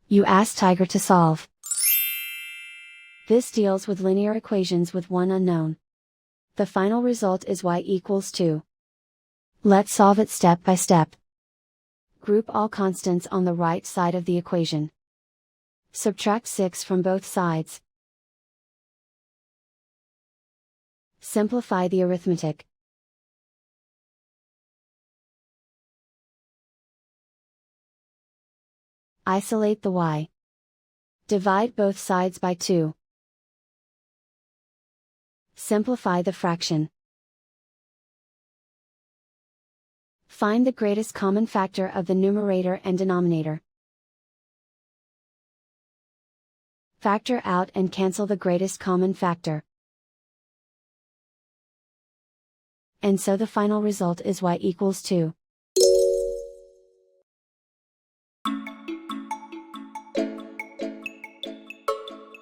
You ask Tiger to solve. This deals with linear equations with one unknown. The final result is y equals 2. Let's solve it step by step. Group all constants on the right side of the equation. Subtract 6 from both sides. Simplify the arithmetic. Isolate the y. Divide both sides by 2. Simplify the fraction. Find the greatest common factor of the numerator and denominator. Factor out and cancel the greatest common factor. And so the final result is y equals 2.